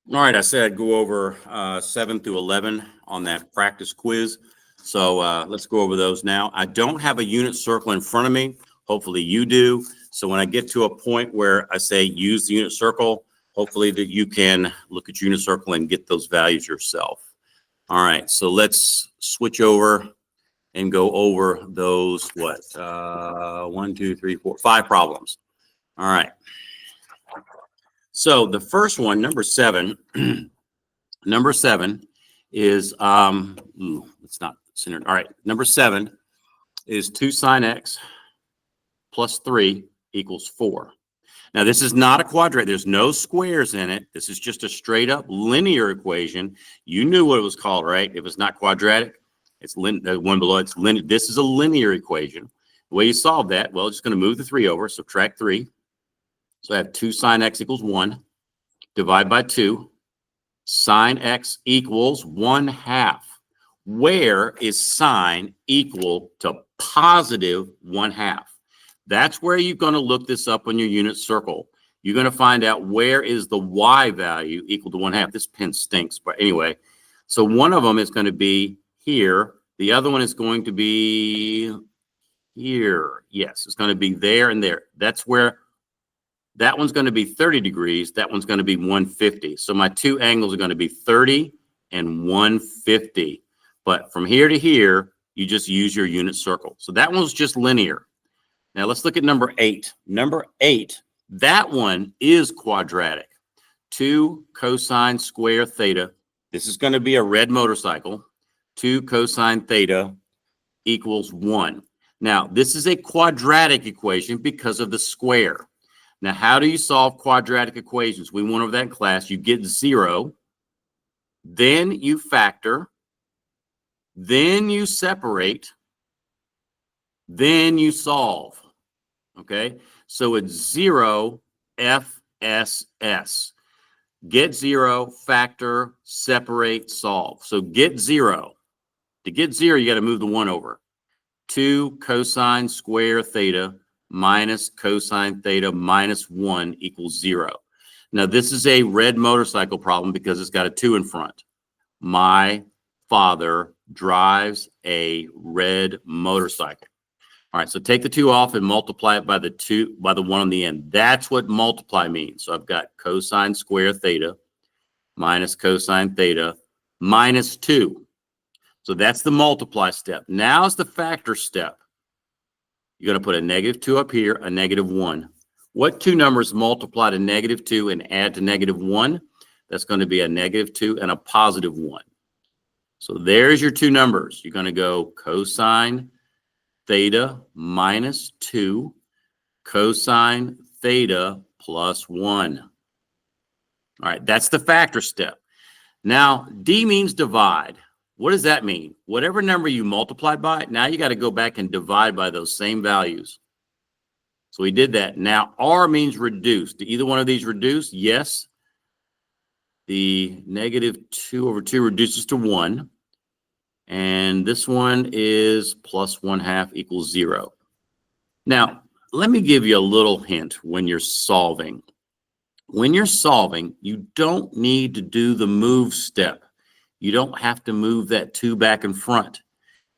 All right, I said I'd go over 7 through 11 on that practice quiz. So let's go over those now. I don't have a unit circle in front of me. Hopefully you do. So when I get to a point where I say use the unit circle, hopefully that you can look at unit circle and get those values yourself. All right, so let's switch over and go over those, what, 1, 2, 3, 4, 5 problems. All right. So the first one, number 7, number 7 is, it's not centered. All right, number 7 is 2 sine x plus 3 equals 4. Now, this is not a quadratic. There's no squares in it. This is just a straight up linear equation. You knew what it was called, right? If it's not quadratic, it's one below. It's linear. This is a linear equation. The way you solve that, well, just going to move the 3 over, subtract 3. So I have 2 sine x equals 1. Divide by 2. Sine x equals 1/2. Where is sine equal to positive 1/2? That's where you're going to look this up on your unit circle. You're going to find out where is the y value equal to 1/2. This pen stinks, but anyway. So one of them is going to be here. The other one is going to be here. Yes, it's going to be there and there. That's where that one's going to be 30 degrees. That one's going to be 150. So my two angles are going to be 30 and 150. But from here to here, you just use your unit circle. So that one's just linear. Now let's look at number 8. Number 8, that one is quadratic. 2 cosine square theta. This is going to be a red motorcycle. 2 cosine theta equals 1. Now, this is a quadratic equation because of the square. Now, how do you solve quadratic equations? We went over that in class. You get 0, then you factor, then you separate, then you solve. Okay, so it's 0 FSS. Get 0, factor, separate, solve. So get 0. To get 0, you got to move the 1 over. 2 cosine square theta minus cosine theta minus 1 equals 0. Now, this is a red motorcycle problem because it's got a 2 in front. My father drives a red motorcycle. All right, so take the 2 off and multiply it by the 1 on the end. That's what multiply means. So I've got cosine square theta minus cosine theta minus 2. So that's the multiply step. Now it's the factor step. You're going to put a -2 up here, a -1. What two numbers multiply to -2 and add to -1? That's going to be a -2 and a +1. So there's your two numbers. You're going to go cosine theta minus 2, cosine theta plus 1. All right, that's the factor step. Now, D means divide. What does that mean? Whatever number you multiplied by, now you got to go back and divide by those same values. So we did that. Now, R means reduce. Do either one of these reduce? Yes. The -2 over 2 reduces to 1. And this one is plus 1/2 equals 0. Now, let me give you a little hint when you're solving. When you're solving, you don't need to do the move step. You don't have to move that 2 back and front.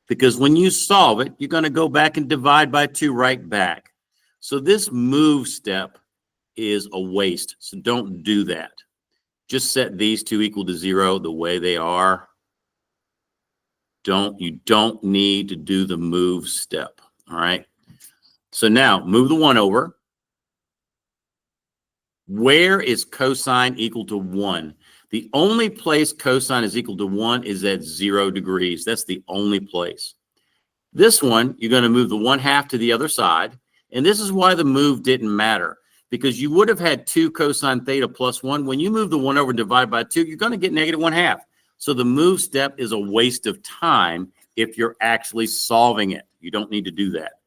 Because when you solve it, you're going to go back and divide by 2 right back. So this move step is a waste. So don't do that. Just set these two equal to 0 the way they are. You don't need to do the move step. All right. So now move the 1 over. Where is cosine equal to 1? The only place cosine is equal to 1 is at 0 degrees. That's the only place. This one, you're going to move the 1/2 to the other side. And this is why the move didn't matter. Because you would have had 2 cosine theta plus 1. When you move the 1 over and divide by 2, you're going to get -1/2. So the move step is a waste of time if you're actually solving it. You don't need to do that.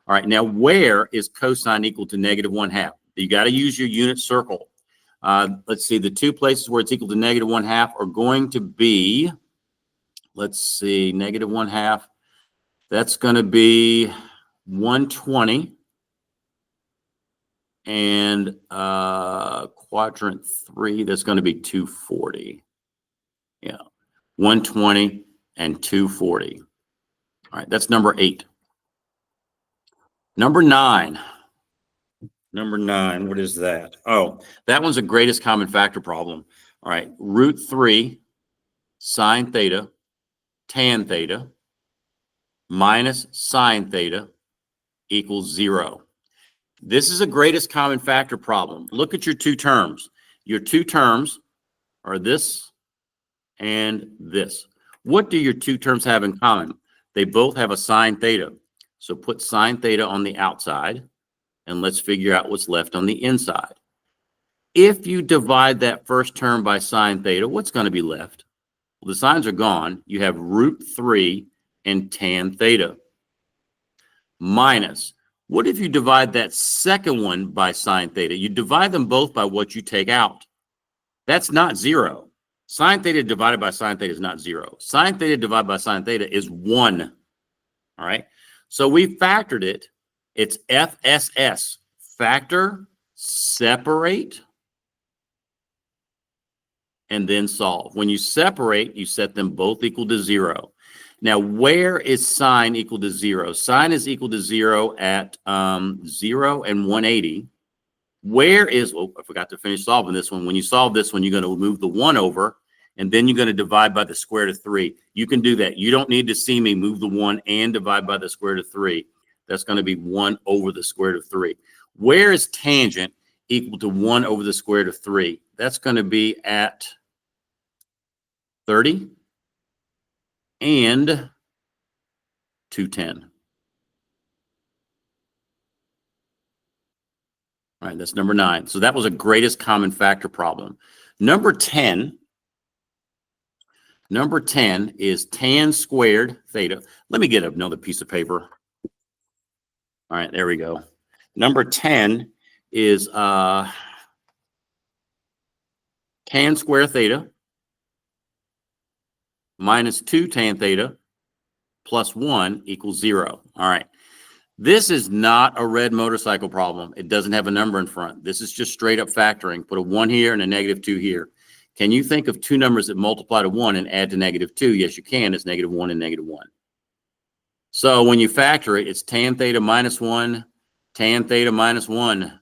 All right, now where is cosine equal to -1/2? You got to use your unit circle. Let's see, the two places where it's equal to -1/2 are going to be, let's see, -1/2. That's going to be 120. And quadrant 3, that's going to be 240. Yeah, 120 and 240. All right, that's number 8. Number 9. Number 9, what is that? Oh, that one's a greatest common factor problem. All right, root 3 sine theta tan theta minus sine theta equals 0. This is a greatest common factor problem. Look at your two terms. Your two terms are this and this. What do your two terms have in common? They both have a sine theta. So put sine theta on the outside, and let's figure out what's left on the inside. If you divide that first term by sine theta, what's going to be left? Well, the signs are gone. You have root 3 and tan theta minus. What if you divide that second one by sine theta? You divide them both by what you take out. That's not 0. Sine theta divided by sine theta is not 0. Sine theta divided by sine theta is 1. All right. So we factored it. It's FSS. Factor, separate, and then solve. When you separate, you set them both equal to 0. Now, where is sine equal to 0? Sine is equal to 0 at 0 and 180. Where is, oh, I forgot to finish solving this one. When you solve this one, you're going to move the 1 over, and then you're going to divide by the square root of 3. You can do that. You don't need to see me move the 1 and divide by the square root of 3. That's going to be 1 over the square root of 3. Where is tangent equal to 1 over the square root of 3? That's going to be at 30 and 210. All right, that's number 9. So that was a greatest common factor problem. Number 10 is tan squared theta. Let me get another piece of paper. All right, there we go. Number 10 is tan square theta minus 2 tan theta plus 1 equals 0. All right. This is not a red motorcycle problem. It doesn't have a number in front. This is just straight up factoring. Put a 1 here and a -2 here. Can you think of two numbers that multiply to 1 and add to -2? Yes, you can. It's -1 and -1. So when you factor it, it's tan theta minus 1, tan theta minus 1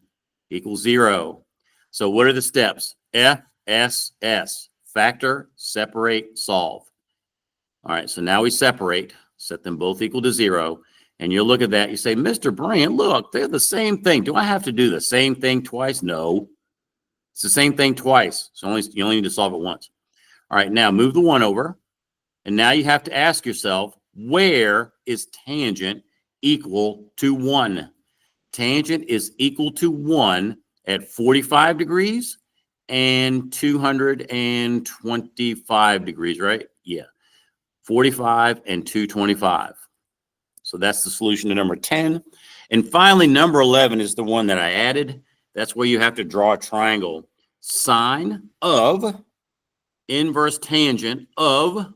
equals 0. So what are the steps? FSS. Factor, separate, solve. All right, so now we separate, set them both equal to 0. And you look at that, you say, Mr. Brand, look, they're the same thing. Do I have to do the same thing twice? No. It's the same thing twice. So you only need to solve it once. All right, now move the 1 over. And now you have to ask yourself, where is tangent equal to 1? Tangent is equal to 1 at 45 degrees and 225 degrees, right? Yeah, 45 and 225. So that's the solution to number 10. And finally, number 11 is the one that I added. That's where you have to draw a triangle. Sine of inverse tangent of,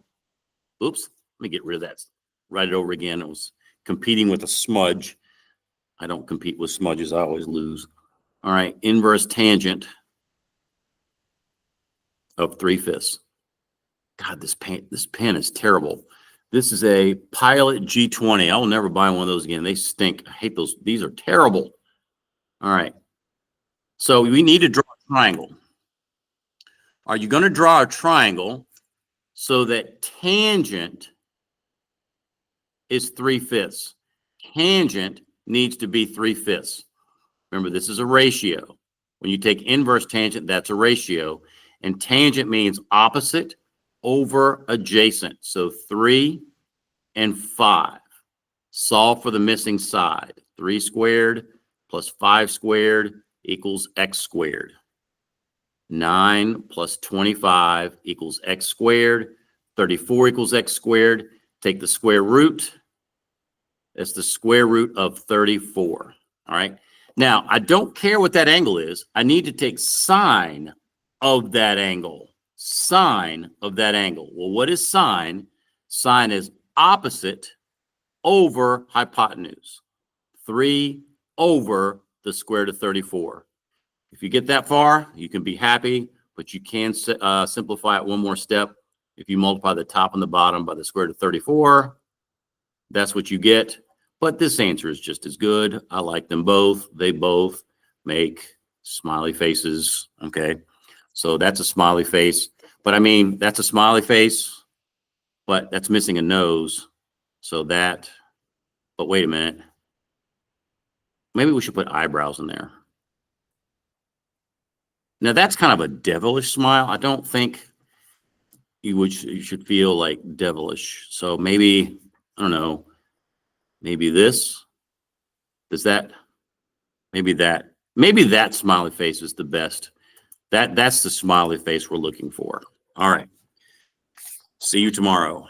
oops, let me get rid of that. Write it over again. I was competing with a smudge. I don't compete with smudges. I always lose. All right, inverse tangent of 3/5. God, this pen is terrible. This is a Pilot G20. I will never buy one of those again. They stink. I hate those. These are terrible. All right. So we need to draw a triangle. Are you going to draw a triangle so that tangent is 3/5? Tangent needs to be 3/5. Remember, this is a ratio. When you take inverse tangent, that's a ratio. And tangent means opposite over adjacent. So 3 and 5. Solve for the missing side. 3 squared plus 5 squared equals x squared. 9 plus 25 equals x squared. 34 equals x squared. Take the square root. That's the square root of 34. All right. Now, I don't care what that angle is. I need to take sine of that angle. Sine of that angle. Well, what is sine? Sine is opposite over hypotenuse. 3 over the square root of 34. If you get that far, you can be happy, but you can simplify it one more step. If you multiply the top and the bottom by the square root of 34, that's what you get. But this answer is just as good. I like them both. They both make smiley faces. Okay. So that's a smiley face. But I mean, that's a smiley face, but that's missing a nose. So that, but wait a minute. Maybe we should put eyebrows in there. Now that's kind of a devilish smile. I don't think you should feel like devilish. So maybe, I don't know, maybe this. Does that, maybe that smiley face is the best. That's the smiley face we're looking for. All right. See you tomorrow.